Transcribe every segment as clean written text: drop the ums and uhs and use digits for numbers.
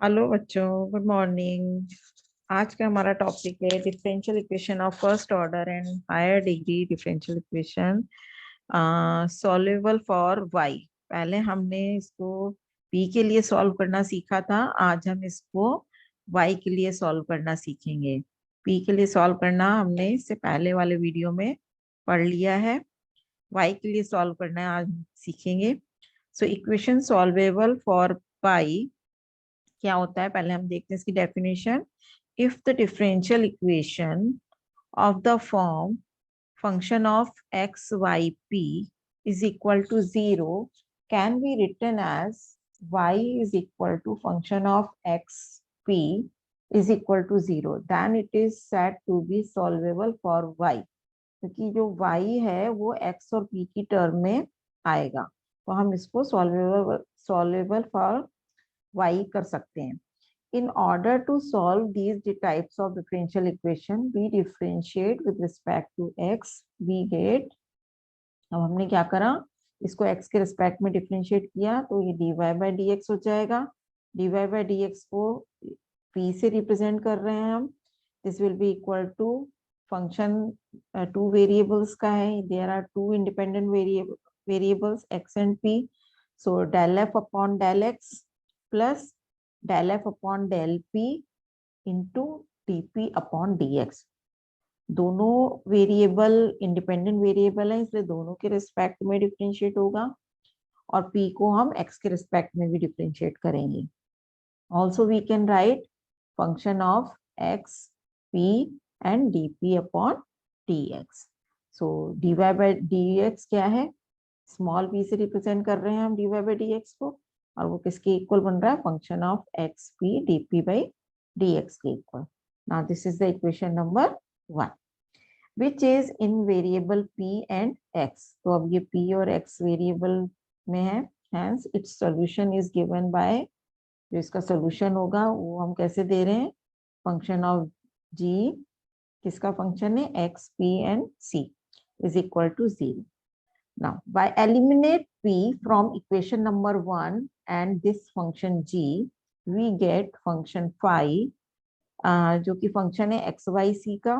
Hello बच्चों, good morning. आज का हमारा टॉपिक है differential equation of first order and higher degree differential equation solvable for y. पहले हमने इसको पी के लिए सॉल्व करना सीखा था। आज हम इसको वाई के लिए सॉल्व करना सीखेंगे। पी के लिए सॉल्व करना हमने इससे पहले वाले वीडियो में पढ़ लिया है। वाई के लिए सॉल्व करना आज सीखेंगे। So equation solvable for pi क्या होता है, पहले हम देखते हैं इसकी definition. If the differential equation of the form function of x y p is equal to zero can be written as y is equal to function of x p is equal to zero, then it is said to be solvable for y. क्योंकि जो Y है वो x और P की term में आएगा, तो हम इसको सॉल्वेबल सॉल्वेबल फॉर वाई कर सकते हैं। In order to solve these types of differential equation, we differentiate with respect to x. We get, अब हमने क्या करा, इसको x के रिस्पेक्ट में डिफरेंशिएट किया तो ये dy बाई डी एक्स हो जाएगा। dy बाई डी एक्स को p से रिप्रेजेंट कर रहे हैं हम। This will be equal to function two variables का है, there are two independent variables x and p। So del f upon del x plus del f upon del p into d p upon d x. दोनों variable independent variable है, इसलिए दोनों के respect में differentiate होगा और P को हम एक्स के रिस्पेक्ट में भी डिफरेंशिएट करेंगे। Also we can write function of x p and d p upon d x. So d Y by D x क्या है, स्मॉल पी से रिप्रेजेंट कर रहे हैं हम D Y by D x को, और वो किसके इक्वल बन रहा है, function of x P D P by D X के equal. Now this is the equation number 1 which is in variable P and X. तो अब ये पी और एक्स वेरिएबल में है, hence it's solution is given by, जो इसका solution होगा वो हम कैसे दे रहे हैं, फंक्शन ऑफ जी, किसका फंक्शन है, x p and c is equal to 0। Now, by eliminate p from equation number 1 and this function g, we get function phi, जो कि function है x y c का,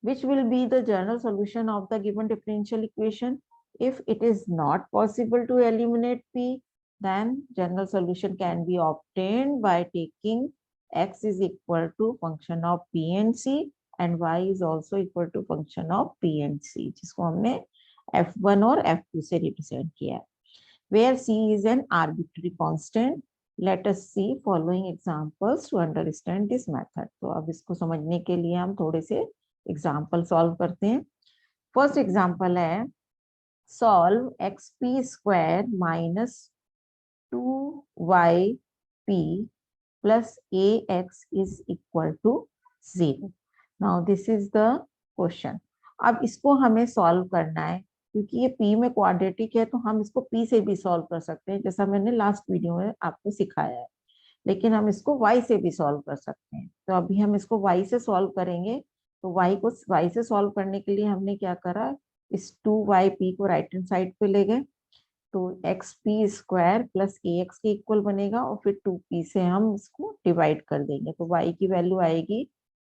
which will be the general solution of the given differential equation. If it is not possible to eliminate p, then general solution can be obtained by taking x is equal to function of p and c and y is also equal to function of p and c, जिसको हमने f1 और f2 से represent किया है। Where c is an arbitrary constant, let us see following examples to understand this method. तो अब इसको समझने के लिए हम थोड़े से एग्जाम्पल सॉल्व करते हैं। फर्स्ट एग्जाम्पल है, solve x p square minus 2y p plus a x is equal to 0। Now this is the question. अब इसको हमें सॉल्व करना है, क्योंकि ये p में क्वाड्रेटिक है तो हम इसको p से भी सॉल्व कर सकते हैं, जैसा मैंने लास्ट वीडियो में आपको सिखाया है। लेकिन हम इसको y से भी सॉल्व कर सकते हैं, तो अभी हम इसको y से सॉल्व करेंगे। तो y को y से सॉल्व करने के लिए हमने क्या करा, इस 2yp को राइट हैंड साइड पे ले गए, तो x p square plus a x के इक्वल बनेगा और फिर 2p से हम इसको डिवाइड कर देंगे, तो y की वैल्यू आएगी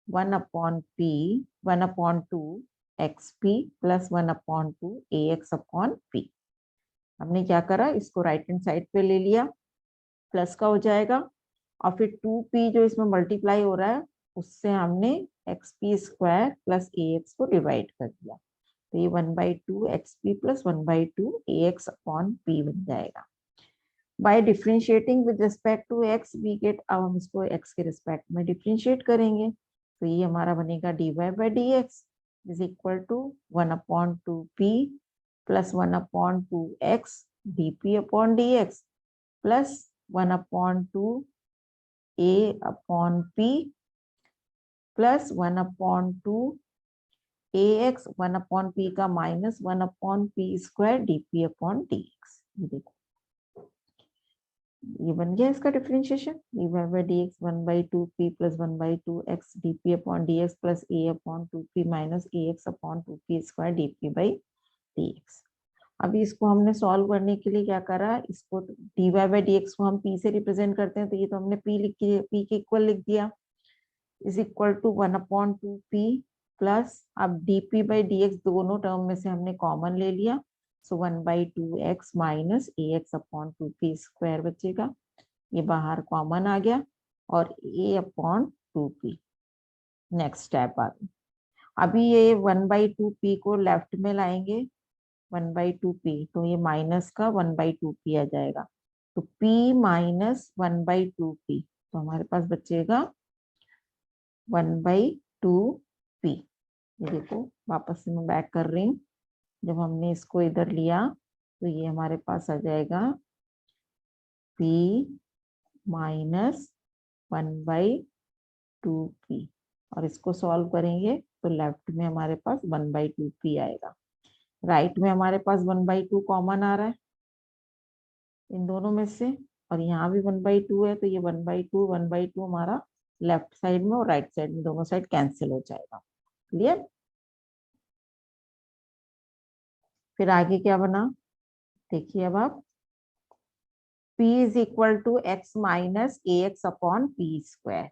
1/2 x p plus 1/2 a x upon P. हमने क्या करा, इसको राइट हैंड साइड पे ले लिया, प्लस का हो जाएगा, और फिर 2p जो इसमें मल्टीप्लाई हो रहा है उससे हमने x p square plus a x को डिवाइड कर दिया, तो ये 1/2 x p plus 1/2 a x upon p बन जाएगा। By differentiating with respect to x we get, अब हम इसको एक्स के रिस्पेक्ट में डिफ्रेंशिएट करेंगे, तो ये हमारा बनेगा dy by D x is equal to 1/2p plus 1/2 x d p upon d x plus 1/2 a upon p plus 1/2 a x 1/p का minus 1/p square d p upon d x. ये देखो ये बन गया इसका differentiation, dy by D x 1/2p plus 1/2 x d p upon d x plus a upon 2p minus a x upon 2p square d P by D x. अभी इसको हमने solve करने के लिए क्या करा, इसको dy बाई dx को हम p से रिप्रेजेंट करते हैं, तो ये तो हमने p लिख के p के इक्वल लिख दिया, is equal to 1/2p plus, अब dp बाई dx दोनों टर्म में से हमने कॉमन ले लिया, so 1/2x minus ax upon 2p square बचेगा, ये बाहर कॉमन आ गया, और a upon 2p। Next step आ गई, अभी ये 1/2p को लेफ्ट में लाएंगे, 1/2p, तो ये माइनस का 1/2p आ जाएगा, तो p माइनस 1/2p, तो हमारे पास बचेगा 1/2p। ये देखो वापस से मैं बैक कर रही हूँ, जब हमने इसको इधर लिया तो ये हमारे पास आ जाएगा p माइनस 1/2p, और इसको सॉल्व करेंगे तो लेफ्ट में हमारे पास 1/2p आएगा, राइट में हमारे पास 1/2 कॉमन आ रहा है इन दोनों में से, और यहाँ भी 1/2 है, तो ये 1/2 हमारा लेफ्ट साइड में और राइट साइड में दोनों साइड कैंसिल हो जाएगा। क्लियर? फिर आगे क्या बना, देखिए अब आप, p is equal to x minus ax upon p square,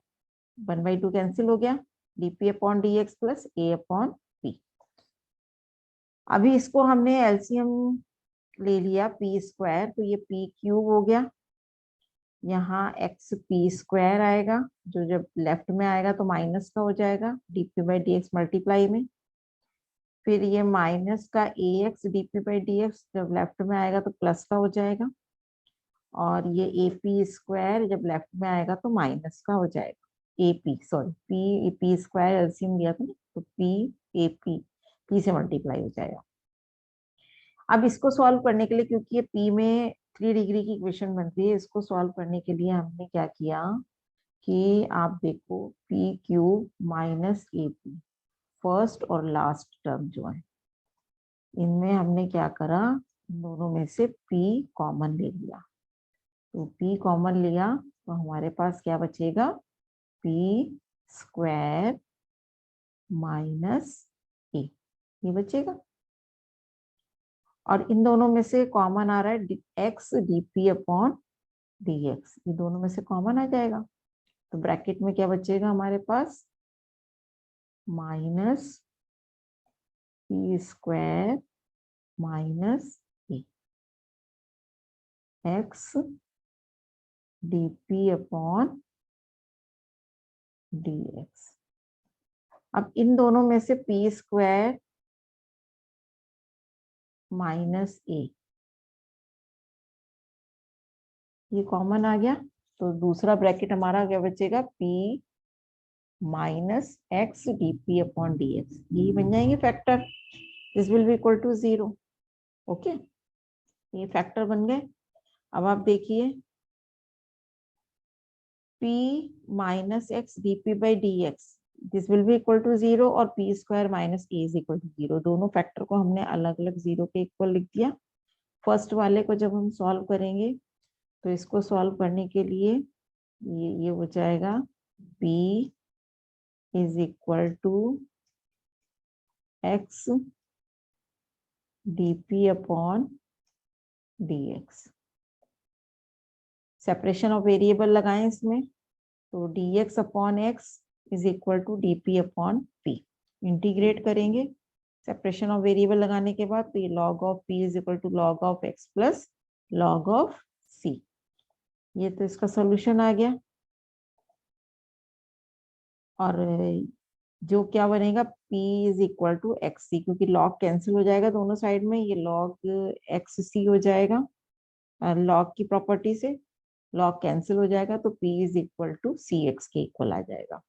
1/2 cancel हो गया, dp upon dx plus a upon p। अभी इसको हमने एलसीएम ले लिया p स्क्वायर, तो ये p क्यूब हो गया, यहाँ x p स्क्वायर आएगा, जो जब लेफ्ट में आएगा तो माइनस का हो जाएगा dp बाई dx मल्टीप्लाई में, फिर ये माइनस का ax dp बाई dx जब लेफ्ट में आएगा तो प्लस का हो जाएगा, और ये ap स्क्वायर जब लेफ्ट में आएगा तो माइनस का हो जाएगा, ap sorry p square LCM लिया था ना, तो p ap p से मल्टीप्लाई हो जाएगा। अब इसको सॉल्व करने के लिए, क्योंकि ये p में 3 डिग्री की इक्वेशन बनती है, इसको सॉल्व करने के लिए हमने क्या किया कि आप देखो p cube minus ap, first और लास्ट टर्म जो है इनमें हमने क्या करा, इन दोनों में से p कॉमन ले लिया, तो p कॉमन लिया तो हमारे पास क्या बचेगा, p स्क्वायर माइनस a, ये बचेगा, और इन दोनों में से कॉमन आ रहा है x dp अपॉन dx, ये दोनों में से कॉमन आ जाएगा, तो ब्रैकेट में क्या बचेगा हमारे पास, minus p square minus a x dp upon dx। अब इन दोनों में से p स्क्वायर माइनस a ये कॉमन आ गया, तो दूसरा ब्रैकेट हमारा क्या बचेगा, p minus x dp upon dx, ये बन जाएंगे factor, this will be equal to 0। Okay, ये फैक्टर बन गए। अब आप देखिए p minus x dp by dx, this will be equal to 0, और p square minus a is equal to 0, दोनों फैक्टर को हमने अलग अलग 0 के इक्वल लिख दिया। फर्स्ट वाले को जब हम सॉल्व करेंगे तो इसको सॉल्व करने के लिए ये हो जाएगा p is equal to x dp upon dx, separation of variable लगाएं इसमें, तो dx upon x is equal to dp upon p, integrate करेंगे सेपरेशन ऑफ वेरिएबल लगाने के बाद, तो ये log of p is equal to log of x plus log of c, ये तो इसका सॉल्यूशन आ गया। और जो क्या बनेगा, p is equal to X C, क्योंकि log कैंसिल हो जाएगा दोनों साइड में, ये log एक्स सी हो जाएगा, log की प्रॉपर्टी से log कैंसिल हो जाएगा, तो p is equal to c x के इक्वल आ जाएगा।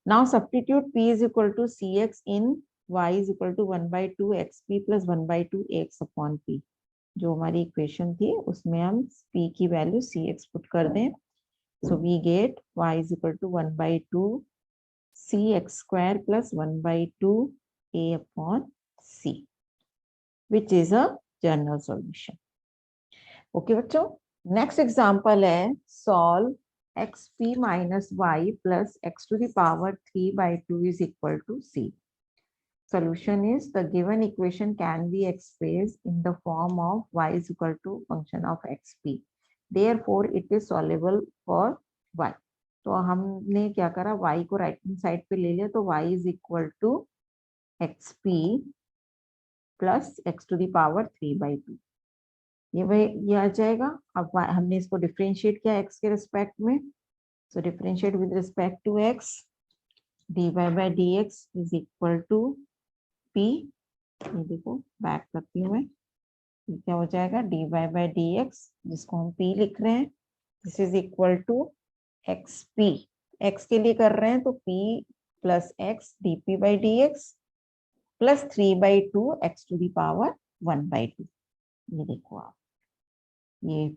Now substitute p is equal to c x in y is equal to 1/2 xp plus 1/2 ax upon p, जो हमारी इक्वेशन थी उसमें हम p की वैल्यू सी एक्स पुट कर दें, so we get y is equal to 1/2 cx square plus 1/2 a upon c, which is a general solution. Okay बच्चों, next example है solve xp minus y plus x to the power 3/2 is equal to c. solution is the given equation can be expressed in the form of y is equal to function of xp, therefore it is soluble for y. तो हमने क्या करा, y को right hand side पे ले लिया, तो y is equal to xp plus x to the power 3/2, ये आ जाएगा। अब हमने इसको डिफरेंशिएट किया x के रिस्पेक्ट में, so differentiate with respect to x, dy by dx is equal to p, ये देखो बैक करती हूँ मैं, क्या हो जाएगा dy बाय dx, जिसको हम p लिख रहे हैं, this is equal to xp, x के लिए कर रहे हैं तो p plus x dp by dx plus 3/2 x to the power 1/2। ये देखो आप, ये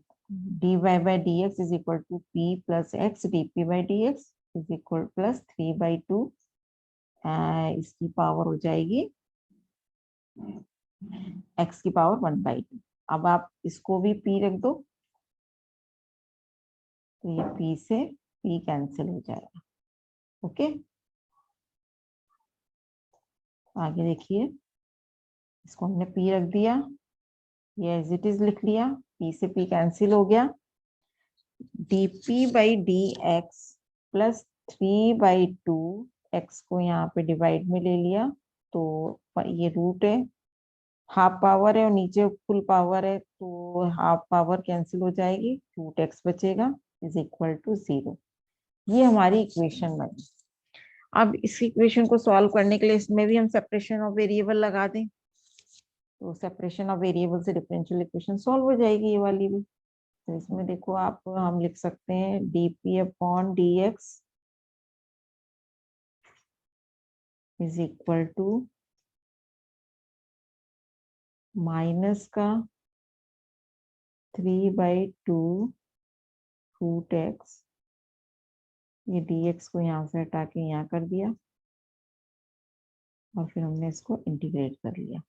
dy by dx is equal to p plus x dp by dx is equal plus 3/2, इसकी पावर हो जाएगी x की पावर 1/2। अब आप इसको भी p रख दो, तो ये p से p कैंसिल हो जाएगा। ओके, आगे देखिए, इसको हमने p रख दिया, ये एज इट इज लिख लिया, p से p कैंसिल हो गया, dp by dx plus 3/2, x को यहाँ पे डिवाइड में ले लिया, तो ये रूट है, हाफ पावर है और नीचे फुल पावर है, तो हाफ पावर कैंसिल हो जाएगी, रूट एक्स बचेगा इज इक्वल टू 0। ये हमारी इक्वेशन बनी। अब इस इक्वेशन को सॉल्व करने के लिए इसमें भी हम सेपरेशन ऑफ वेरिएबल लगा दें, तो सेपरेशन ऑफ वेरिएबल से डिफरेंशियल इक्वेशन सॉल्व हो जाएगी ये वाली भी। तो इसमें देखो आप, हम लिख सकते हैं dp upon dx is equal to minus का 3/2 रूट एक्स, ये dx को यहाँ से हटा के यहाँ कर दिया और फिर हमने इसको इंटीग्रेट कर लिया,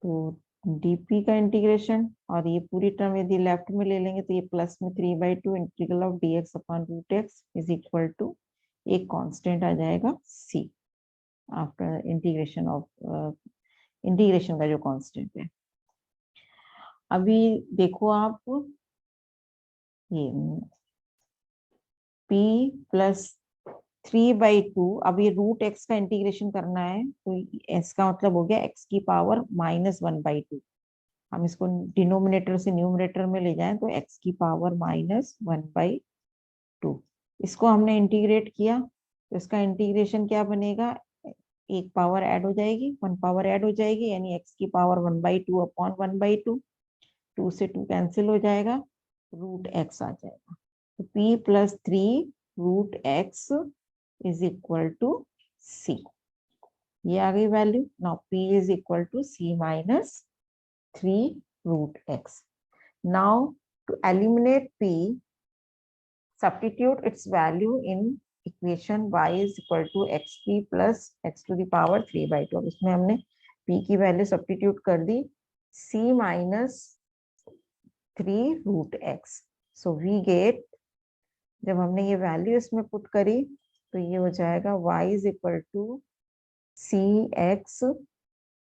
तो dp का इंटीग्रेशन और ये पूरी टर्म यदि लेफ्ट में ले लेंगे तो ये प्लस में 3/2 integral of dx upon root x is equal to एक कांस्टेंट आ जाएगा c after integration of integration का जो कांस्टेंट है। अभी देखो आप, ये p प्लस 3/2, अब ये रूट एक्स का इंटीग्रेशन करना है, तो इसका मतलब हो गया x की पावर -1/2, हम इसको डिनोमिनेटर से न्यूमरेटर में ले जाएं तो x की पावर -1/2, इसको हमने इंटीग्रेट किया, तो इसका इंटीग्रेशन क्या बनेगा, एक पावर ऐड हो जाएगी, 1 पावर ऐड हो जाएगी, यानी x की पावर 1/2 अपॉन 1/2, 2 से 2 कैंसिल हो जाएगा, रूट x आ जाएगा, तो p plus 3 root x is equal to c, ये आ गई value. Now p is equal to c minus 3 root x. Now to eliminate p, substitute its value in equation y is equal to xp plus x to the power 3/2। अब इसमें हमने p की value substitute कर दी, c minus 3 root x, so we get, जब हमने ये value इसमें put करी तो ये हो जाएगा y is equal to cx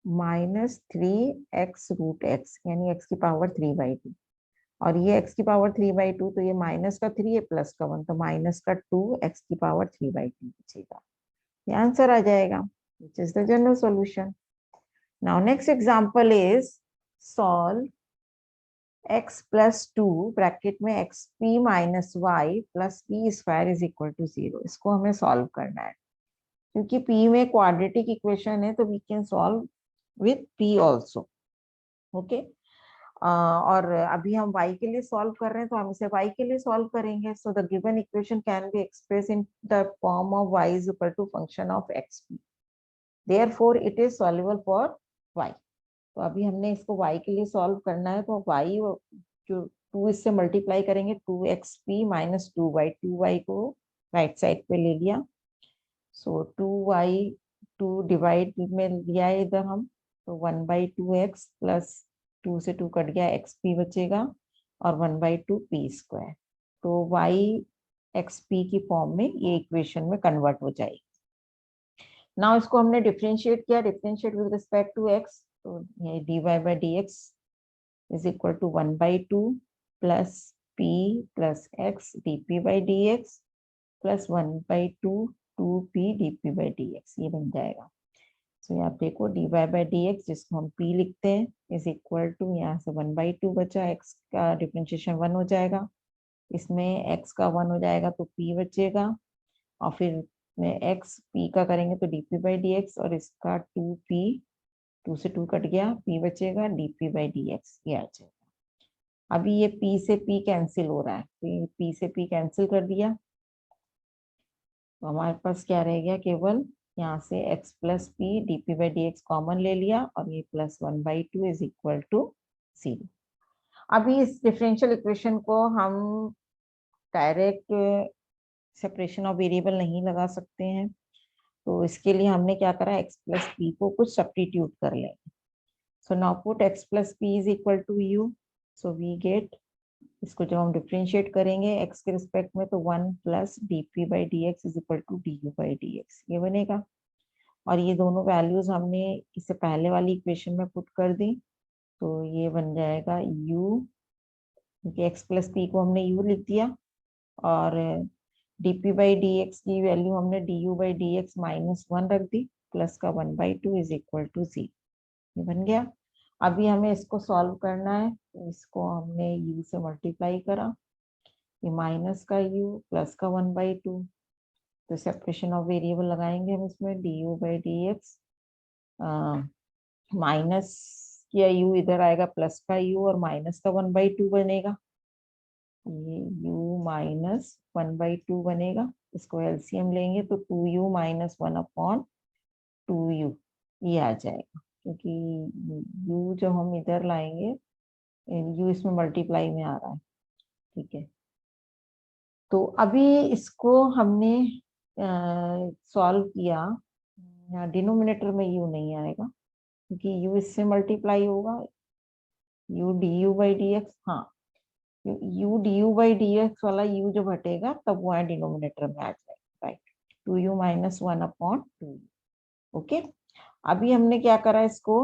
minus 3x root x, यानी x की पावर 3/2, और ये x की पावर 3/2, तो ये माइनस का 3 है प्लस का 1, तो माइनस का 2 x की पावर 3/2 बचेगा, ये आंसर आ जाएगा, which is the general solution. Now next example is solve x plus 2 bracket में xp minus y plus p square is equal to 0, इसको हमें सॉल्व करना है, क्योंकि p में क्वाड्रेटिक इक्वेशन है तो we can solve with p also, okay? और अभी हम y के लिए सॉल्व कर रहे हैं, तो हम इसे y के लिए सॉल्व करेंगे, so the given equation can be expressed in the form of y is equal to function of xp, therefore it is soluble for y। तो अभी हमने इसको y के लिए सॉल्व करना है, तो y जो 2 इससे मल्टीप्लाई करेंगे, 2xp माइनस 2y, 2y को राइट साइड पे ले लिया, सो 2y 2 डिवाइड में लिया है इधर हम, तो 1/2x प्लस 2 से 2 कट गया, xp बचेगा और 1/2 p स्क्वायर, तो y xp की फॉर्म में ये इक्वेशन में कन्वर्ट हो जाएगी। नाउ इसको हमने डिफरेंशिएट किया, differentiate with respect to x, तो ये dy by D x is equal to 1/2 plus p plus x dp by D x plus 1/2 2p dp by D x, ये बन जाएगा। तो आप देखो dy बाई डी एक्स जिसको हम p लिखते हैं इज इक्वल टू, यहाँ से 1/2 बचा, x का डिफरेंशिएशन 1 हो जाएगा, इसमें x का 1 हो जाएगा तो p बचेगा, और फिर में x p का करेंगे तो dp बाई डी एक्स, और इसका 2p, 2 से 2 कट गया, p बचेगा dp बाई डी एक्स, ये आ जाएगा। अभी ये p से p कैंसिल हो रहा है, तो ये p से p कैंसिल कर दिया, तो हमारे पास क्या रह गया, केवल यहाँ से x plus P dp by D x common ले लिया, और ये प्लस 1/2 इज इक्वल टू 0। अभी इस डिफरेंशियल इक्वेशन को हम डायरेक्ट सेपरेशन ऑफ वेरिएबल नहीं लगा सकते हैं, तो इसके लिए हमने क्या करा, x प्लस पी को कुछ सब्स्टिट्यूट कर लेंगे। So now put x plus p is equal to u, so we get, इसको जब हम डिफरेंशिएट करेंगे x के रिस्पेक्ट में, तो 1 plus dp by D x is equal to du by D x, ये बनेगा। और ये दोनों वैल्यूज हमने इससे पहले वाली इक्वेशन में पुट कर दी, तो ये बन जाएगा u, क्योंकि x प्लस पी को हमने u लिख दिया, और dp बाई डी एक्स की वैल्यू हमने du by D x minus 1 रख दी, प्लस का 1/2 इज इक्वल टू 0, ये बन गया। अभी हमें इसको सॉल्व करना है, तो इसको हमने u से मल्टीप्लाई करा, ये माइनस का u प्लस का 1/2, तो सेपरेशन ऑफ वेरिएबल लगाएंगे हम इसमें, du by D x, minus किया u इधर आएगा, प्लस का u और माइनस का 1/2 बनेगा, ये u माइनस 1/2 बनेगा, इसको एलसीएम लेंगे तो 2u माइनस 1/2u, ये आ जाएगा, क्योंकि u जब हम इधर लाएंगे, u इसमें मल्टीप्लाई में आ रहा है, ठीक है। तो अभी इसको हमने सॉल्व किया, डिनोमिनेटर में u नहीं आएगा, क्योंकि u इससे मल्टीप्लाई होगा, u du by D x, हाँ u du by D x वाला u जब हटेगा तब वो डिनोमिनेटर में आ जाएगा, राइट, 2u माइनस 1/2, ओके। अभी हमने क्या करा, इसको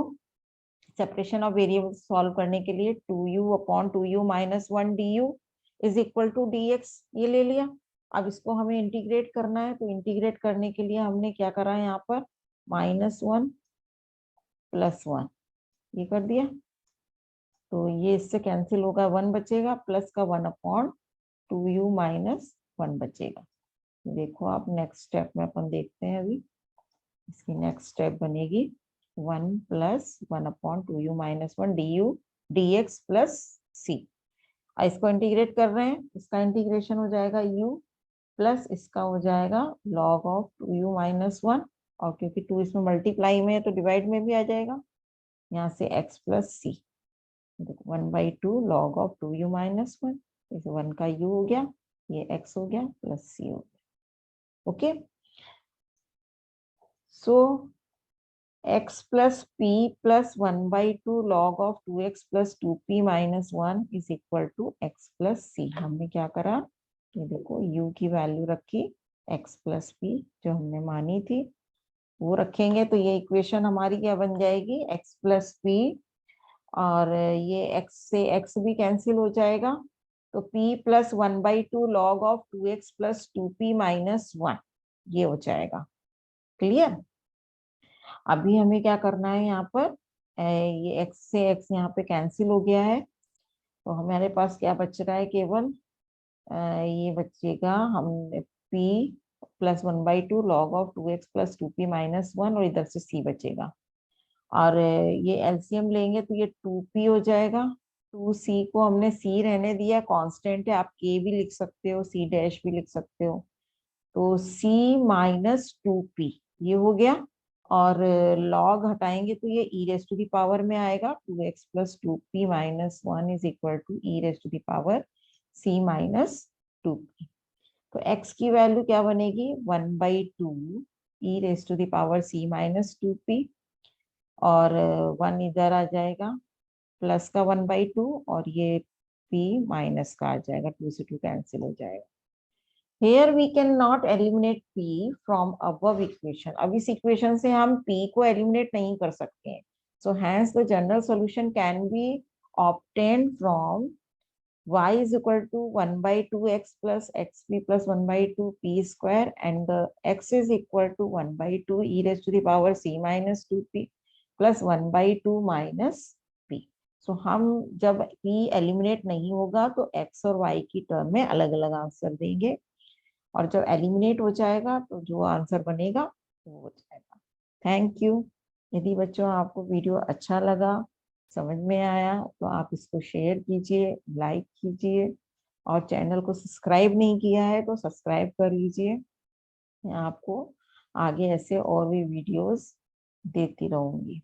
सेपरेशन ऑफ वेरिएबल सॉल्व करने के लिए 2u minus 1 du is equal to dx, ये ले लिया। अब इसको हमें इंटीग्रेट करना है, तो इंटीग्रेट करने के लिए हमने क्या करा है, यहाँ पर -1 प्लस 1, ये कर दिया, तो ये इससे कैंसिल होगा, 1 बचेगा, प्लस का 1/2u माइनस 1 बचेगा। देखो आप नेक्स्ट स्टेप में अपन देखते हैं, अभी इसकी नेक्स्ट स्टेप बनेगी 1 plus 1/2u minus 1 du dx plus c, इसको इंटीग्रेट कर रहे हैं, इसका इंटीग्रेशन हो जाएगा u प्लस इसका हो जाएगा log ऑफ 2u माइनस 1, और क्योंकि 2 इसमें मल्टीप्लाई में है तो डिवाइड में भी आ जाएगा, यहाँ से x plus c, 1/2 log of 2u minus 1, इस 1 का u हो गया, ये x हो गया, प्लस c हो गया, okay. So x plus p plus 1/2 log of 2x plus 2p minus 1 is equal to x plus c। हमने क्या करा, ये देखो u की वैल्यू रखी, x प्लस p जो हमने मानी थी वो रखेंगे, तो ये इक्वेशन हमारी क्या बन जाएगी, x प्लस p, और ये x से x भी कैंसिल हो जाएगा, तो p plus 1/2 log of 2x plus 2p minus 1, ये हो जाएगा, क्लियर। अभी हमें क्या करना है, यहाँ पर ये x से x यहाँ पे कैंसिल हो गया है, तो हमारे पास क्या बच रहा है, केवल ये बचेगा, हम p plus 1/2 log of 2x plus 2p minus 1, और इधर से c बचेगा, और ये एलसीएम लेंगे तो ये 2p हो जाएगा, 2c को हमने c रहने दिया, कांस्टेंट है, आप k भी लिख सकते हो, c डैश भी लिख सकते हो, तो c माइनस 2p ये हो गया, और लॉग हटाएंगे तो ये e raise to the power में आएगा, 2x plus 2p minus 1 is equal to e raise to the power c minus 2p, तो x की वैल्यू क्या बनेगी, 1/2 e raise to the power c minus 2p, और 1 इधर आ जाएगा, प्लस का 1/2, और ये p माइनस का आ जाएगा, 2 से 2 कैंसिल हो जाएगा, Here we cannot eliminate P from above equation. अब इस equation से हम P को eliminate नहीं कर सकते हैं. So hence the general solution can be obtained from y is equal to 1 by 2x plus xp plus 1 by 2 p square, and the x is equal to 1 by 2 e raised to the power c minus 2p plus 1 by 2 minus p. So हम जब p eliminate नहीं होगा तो x और y की term में अलग अलग आंसर देंगे, और जब एलिमिनेट हो जाएगा तो जो आंसर बनेगा वो हो जाएगा. Thank you. यदि बच्चों आपको वीडियो अच्छा लगा, समझ में आया, तो आप इसको शेयर कीजिए, लाइक कीजिए, और चैनल को सब्सक्राइब नहीं किया है तो सब्सक्राइब कर लीजिए. मैं आपको आगे ऐसे और भी वीडियोस देती रहूंगी.